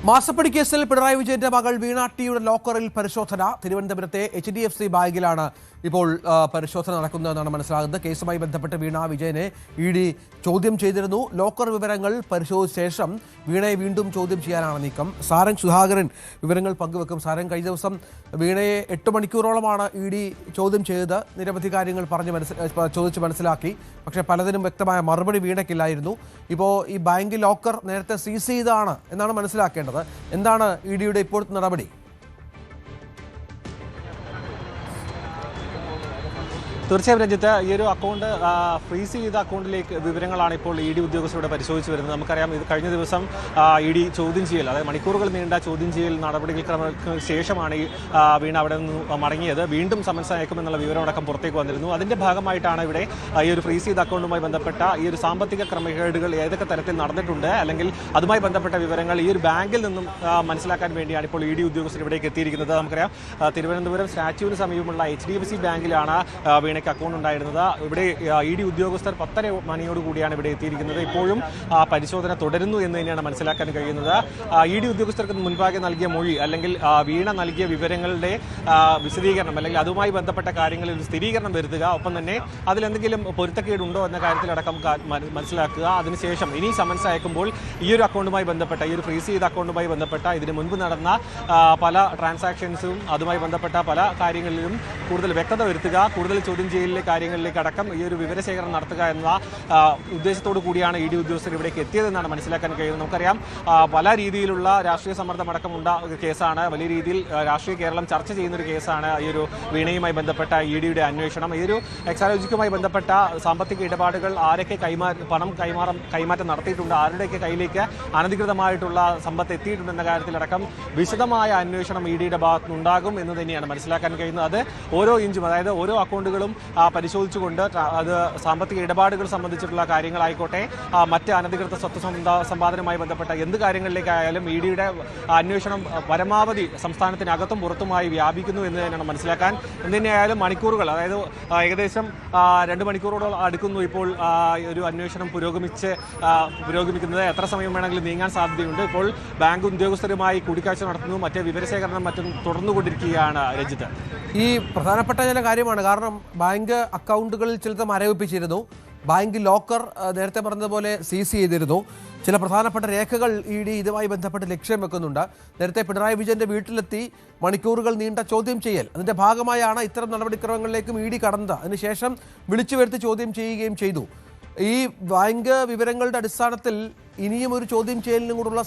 മാസപ്പടി കേസിൽ പിണറായി വിജയന്റെ മകൾ വീണ ടിയുടെ ലോക്കറിൽ പരിശോധന. തിരുവനന്തപുരത്തെ HDFC ബാങ്കിലാണ് ഇപ്പോൾ പരിശോധന നടക്കുന്നതെന്നാണ് മനസ്സിലാകുന്നത്. കേസുമായി ബന്ധപ്പെട്ട് വീണ വിജയനെ ED ചോദ്യം ചെയ്തിരുന്നു. ലോക്കർ വിവരങ്ങൾ പരിശോധിച്ച ശേഷം വീണയെ വീണ്ടും ചോദ്യം ചെയ്യാനാണ് നീക്കം. സാരംഗ് സുധാകരൻ വിവരങ്ങൾ പങ്കുവെക്കും. സാരംഗ്, കഴിഞ്ഞ ദിവസം വീണയെ 8 മണിക്കൂറോളമാണ് ED ചോദ്യം ചെയ്തത്. നിരവധി കാര്യങ്ങൾ ചോദിച്ച് മനസ്സിലാക്കി. പക്ഷേ പലതിനും വ്യക്തമായ മറുപടി വീണയ്ക്കില്ലായിരുന്നു. ഇപ്പോൾ ഈ ബാങ്ക് ലോക്കർ നേരത്തെ സീസ് ചെയ്തതാണ് എന്നാണ് മനസ്സിലാക്കേണ്ടത്. എന്താണ് EDയുടെ ഇപ്പോഴത്തെ നടപടി? തീർച്ചയായും രഞ്ജിത്ത്, ഈ ഒരു അക്കൗണ്ട് ഫ്രീസ് ചെയ്ത അക്കൗണ്ടിലേക്ക് വിവരങ്ങളാണ് ഇപ്പോൾ ED ഉദ്യോഗസ്ഥരുടെ പരിശോധിച്ച് വരുന്നത്. നമുക്കറിയാം, ഇത് കഴിഞ്ഞ ദിവസം ED ചോദ്യം ചെയ്യൽ, അതായത് മണിക്കൂറുകൾ നീണ്ട ചോദ്യം ചെയ്യൽ നടപടികൾക്ക് ശേഷമാണ് വീണ അവിടെ നിന്ന് മടങ്ങിയത്. വീണ്ടും സമൻസ് അയക്കുമെന്നുള്ള വിവരമടക്കം പുറത്തേക്ക് വന്നിരുന്നു. അതിൻ്റെ ഭാഗമായിട്ടാണ് ഇവിടെ ഈ ഒരു ഫ്രീസ് ചെയ്ത അക്കൗണ്ടുമായി ബന്ധപ്പെട്ട ഈ ഒരു സാമ്പത്തിക ക്രമക്കേടുകൾ ഏതൊക്കെ തരത്തിൽ നടന്നിട്ടുണ്ട്, അല്ലെങ്കിൽ അതുമായി ബന്ധപ്പെട്ട വിവരങ്ങൾ ഈ ഒരു ബാങ്കിൽ നിന്നും മനസ്സിലാക്കാൻ വേണ്ടിയാണ് ഇപ്പോൾ ED ഉദ്യോഗസ്ഥർ ഇവിടേക്ക് എത്തിയിരിക്കുന്നത്. നമുക്കറിയാം, തിരുവനന്തപുരം സ്റ്റാച്യൂവിന് സമീപമുള്ള HDFC ബാങ്കിലാണ് വീണ അക്കൗണ്ട് ഉണ്ടായിരുന്നത്. ഇവിടെ ED ഉദ്യോഗസ്ഥർ 10:30 മണിയോടുകൂടിയാണ് ഇവിടെ എത്തിയിരിക്കുന്നത്. ഇപ്പോഴും പരിശോധന തുടരുന്നു എന്ന് തന്നെയാണ് മനസ്സിലാക്കാൻ കഴിയുന്നത്. ED ഉദ്യോഗസ്ഥർക്ക് മുൻപാകെ നൽകിയ മൊഴി, അല്ലെങ്കിൽ വീണ നൽകിയ വിവരങ്ങളുടെ വിശദീകരണം, അല്ലെങ്കിൽ അതുമായി ബന്ധപ്പെട്ട കാര്യങ്ങളിൽ ഒരു സ്ഥിരീകരണം വരുത്തുക, ഒപ്പം തന്നെ അതിലെന്തെങ്കിലും പൊരുത്തക്കേടുണ്ടോ എന്ന കാര്യത്തിലടക്കം മനസ്സിലാക്കുക. അതിനുശേഷം ഇനി സമൻസ് അയക്കുമ്പോൾ ഈ ഒരു അക്കൗണ്ടുമായി ബന്ധപ്പെട്ട, ഈ ഒരു ഫ്രീസ് ചെയ്ത അക്കൗണ്ടുമായി ബന്ധപ്പെട്ട ഇതിന് മുൻപ് നടന്ന പല ട്രാൻസാക്ഷൻസും അതുമായി ബന്ധപ്പെട്ട പല കാര്യങ്ങളിലും കൂടുതൽ വ്യക്തത വരുത്തുക, കൂടുതൽ ചോദ്യം ചെയ്യലിലെ കാര്യങ്ങളിലേക്ക് അടക്കം ഈ ഒരു വിവരശേഖരണം നടത്തുക എന്ന ഉദ്ദേശത്തോടു കൂടിയാണ് ED ഉദ്യോഗസ്ഥർ ഇവിടേക്ക് എത്തിയതെന്നാണ് മനസ്സിലാക്കാൻ കഴിയുന്നത്. നമുക്കറിയാം, പല രീതിയിലുള്ള രാഷ്ട്രീയ സമ്മർദ്ദം അടക്കമുണ്ട ഒരു കേസാണ്. വലിയ രീതിയിൽ രാഷ്ട്രീയ കേരളം ചർച്ച ചെയ്യുന്നൊരു കേസാണ് ഈ ഒരു വീണയുമായി ബന്ധപ്പെട്ട EDയുടെ അന്വേഷണം. ഈ ഒരു എക്സാലോജിക്കുമായി ബന്ധപ്പെട്ട സാമ്പത്തിക ഇടപാടുകൾ ആരൊക്കെ പണം കൈമാറ്റം നടത്തിയിട്ടുണ്ട്, ആരുടെയൊക്കെ കയ്യിലേക്ക് അനധികൃതമായിട്ടുള്ള സമ്പത്ത് എത്തിയിട്ടുണ്ടെന്ന കാര്യത്തിലടക്കം വിശദമായ അന്വേഷണം EDയുടെ ഭാഗത്തുനിന്നുണ്ടാകും എന്ന് തന്നെയാണ് മനസ്സിലാക്കാൻ കഴിയുന്നത്. അത് ഓരോ ഇഞ്ചും, അതായത് ഓരോ അക്കൗണ്ടുകളും പരിശോധിച്ചുകൊണ്ട് അത് സാമ്പത്തിക ഇടപാടുകൾ സംബന്ധിച്ചിട്ടുള്ള കാര്യങ്ങളായിക്കോട്ടെ, മറ്റ് അനധികൃത സ്വത്ത് സമ്പാദനവുമായി ബന്ധപ്പെട്ട എന്ത് കാര്യങ്ങളിലേക്കായാലും EDയുടെ അന്വേഷണം പരമാവധി സംസ്ഥാനത്തിനകത്തും പുറത്തുമായി വ്യാപിക്കുന്നു എന്ന് തന്നെയാണ് മനസ്സിലാക്കാൻ. എന്തുതന്നെയായാലും മണിക്കൂറുകൾ, അതായത് ഏകദേശം 2 മണിക്കൂറോളം അടുക്കുന്നു ഇപ്പോൾ ഒരു അന്വേഷണം പുരോഗമിക്കുന്നത്. എത്ര സമയം വേണമെങ്കിലും നീങ്ങാൻ സാധ്യതയുണ്ട്. ഇപ്പോൾ ബാങ്ക് ഉദ്യോഗസ്ഥരുമായി കൂടിക്കാഴ്ച നടത്തുന്നു, മറ്റ് വിവരശേഖരണം മറ്റും തുടർന്നുകൊണ്ടിരിക്കുകയാണ് രഞ്ജിത്ത്. ഈ പ്രധാനപ്പെട്ട ചില കാര്യമാണ്. കാരണം ബാങ്ക് അക്കൗണ്ടുകളിൽ ചിലത് മരവിപ്പിച്ചിരുന്നു. ബാങ്ക് ലോക്കർ നേരത്തെ പറഞ്ഞതുപോലെ സീസ് ചെയ്തിരുന്നു. ചില പ്രധാനപ്പെട്ട രേഖകൾ ED ഇതുമായി ബന്ധപ്പെട്ട് ലക്ഷ്യം വെക്കുന്നുണ്ട്. നേരത്തെ പിണറായി വിജയന്റെ വീട്ടിലെത്തി മണിക്കൂറുകൾ നീണ്ട ചോദ്യം ചെയ്യൽ, അതിന്റെ ഭാഗമായാണ് ഇത്തരം നടപടിക്രമങ്ങളിലേക്കും ED കടന്നത്. അതിനുശേഷം വിളിച്ചു വരുത്തി ചോദ്യം ചെയ്യുകയും ചെയ്തു. ഈ ബാങ്ക് വിവരങ്ങളുടെ അടിസ്ഥാനത്തിൽ ഇനിയും ഒരു ചോദ്യം ചെയ്യലിനും കൂടുള്ള